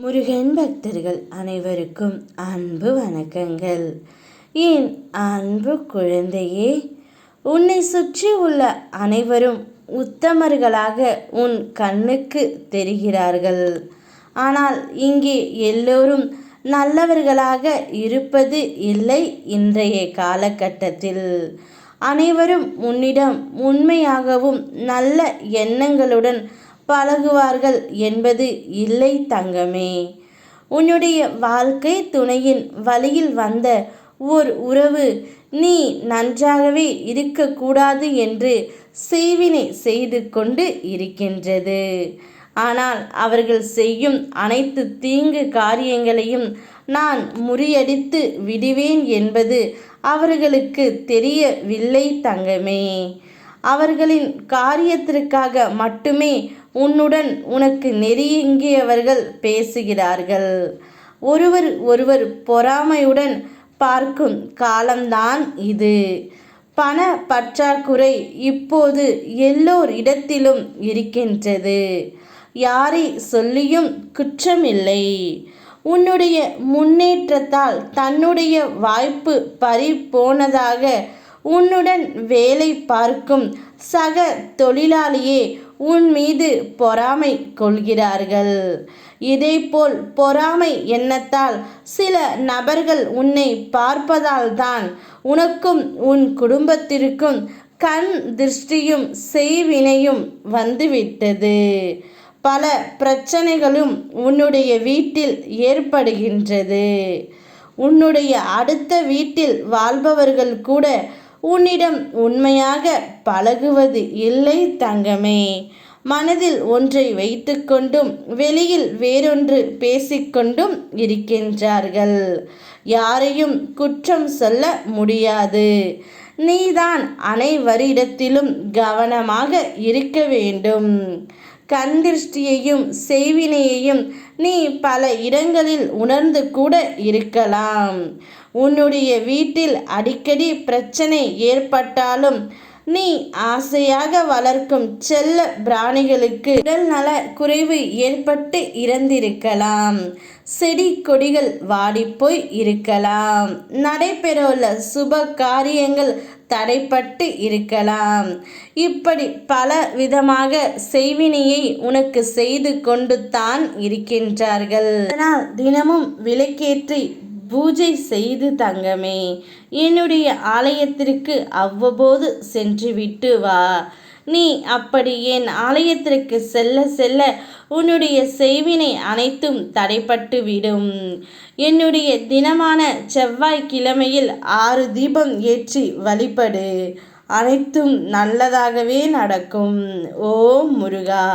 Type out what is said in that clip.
முருகன் பக்தர்கள் அனைவருக்கும் அன்பு வணக்கங்கள். என் அன்பு குழந்தையே, உன்னை சுற்றி உள்ள அனைவரும் உத்தமர்களாக உன் கண்ணுக்கு தெரிகிறார்கள். ஆனால் இங்கே எல்லோரும் நல்லவர்களாக இருப்பது இல்லை. இன்றைய காலகட்டத்தில் அனைவரும் உன்னிடம் உண்மையாகவும் நல்ல எண்ணங்களுடன் பழகுவார்கள் என்பது இல்லை தங்கமே. உன்னுடைய வாழ்க்கை துணையின் வழியில் வந்த ஓர் உறவு நீ நன்றாகவே இருக்கக்கூடாது என்று செய்வினை செய்து கொண்டு இருக்கின்றது. ஆனால் அவர்கள் செய்யும் அனைத்து தீங்கு காரியங்களையும் நான் முறியடித்து விடுவேன் என்பது அவர்களுக்கு தெரியவில்லை தங்கமே. அவர்களின் காரியத்திற்காக மட்டுமே உன்னுடன் உனக்கு நெருங்கியவர்கள் பேசுகிறார்கள். ஒருவர் பொறாமையுடன் பார்க்கும் காலம்தான் இது. பண பற்றாக்குறை இப்போது எல்லோர் இடத்திலும் இருக்கின்றது. யாரை சொல்லியும் குற்றமில்லை. உன்னுடைய முன்னேற்றத்தால் தன்னுடைய வாய்ப்பு பறி போனதாக உன்னுடன் வேலை பார்க்கும் சக தொழிலாளியே உன் மீது பொறாமை கொள்கிறார்கள். இதேபோல் பொறாமை எண்ணத்தால் சில நபர்கள் உன்னை பார்ப்பதால் தான் உனக்கும் உன் குடும்பத்திற்கும் கண் திருஷ்டியும் செய்வினையும் வந்துவிட்டது. பல பிரச்சனைகளும் உன்னுடைய வீட்டில் ஏற்படுகின்றது. உன்னுடைய அடுத்த வீட்டில் வாழ்பவர்கள் கூட உன்னிடம் உண்மையாக பழகுவது இல்லை தங்கமே. மனதில் ஒன்றை வைத்துக்கொண்டும் வெளியில் வேறொன்று பேசிக்கொண்டும் இருக்கின்றார்கள். யாரையும் குற்றம் சொல்ல முடியாது. நீதான் அனைவரிடத்திலும் கவனமாக இருக்க வேண்டும். கண்திருஷ்டியையும் செய்வினையையும் நீ பல இடங்களில் உணர்ந்து கூட இருக்கலாம். உன்னுடைய வீட்டில் அடிக்கடி பிரச்சனை ஏற்பட்டாலும் நீ ஆசையாக வளர்க்கும் செல்ல பிராணிகளுக்கு உடல்நல குறைவு ஏற்பட்டு இறந்திருக்கலாம். செடி கொடிகள் வாடிப்போய் இருக்கலாம். நடைபெறவுள்ள சுப காரியங்கள் தடைப்பட்டு இருக்கலாம். இப்படி பல விதமாக செய்வினையை உனக்கு செய்து கொண்டு தான் இருக்கின்றார்கள். அதனால் தினமும் விளக்கேற்றி பூஜை செய்து தங்கமே. என்னுடைய ஆலயத்திற்கு அவ்வப்போது சென்று விட்டு வா. நீ அப்படி என் ஆலயத்திற்கு செல்ல செல்ல உன்னுடைய செய்வினை அனைத்தும் தடைப்பட்டு விடும். என்னுடைய தினமான செவ்வாய்க்கிழமையில் 6 தீபம் ஏற்றி வழிபடு. அனைத்தும் நல்லதாகவே நடக்கும். ஓம் முருகா.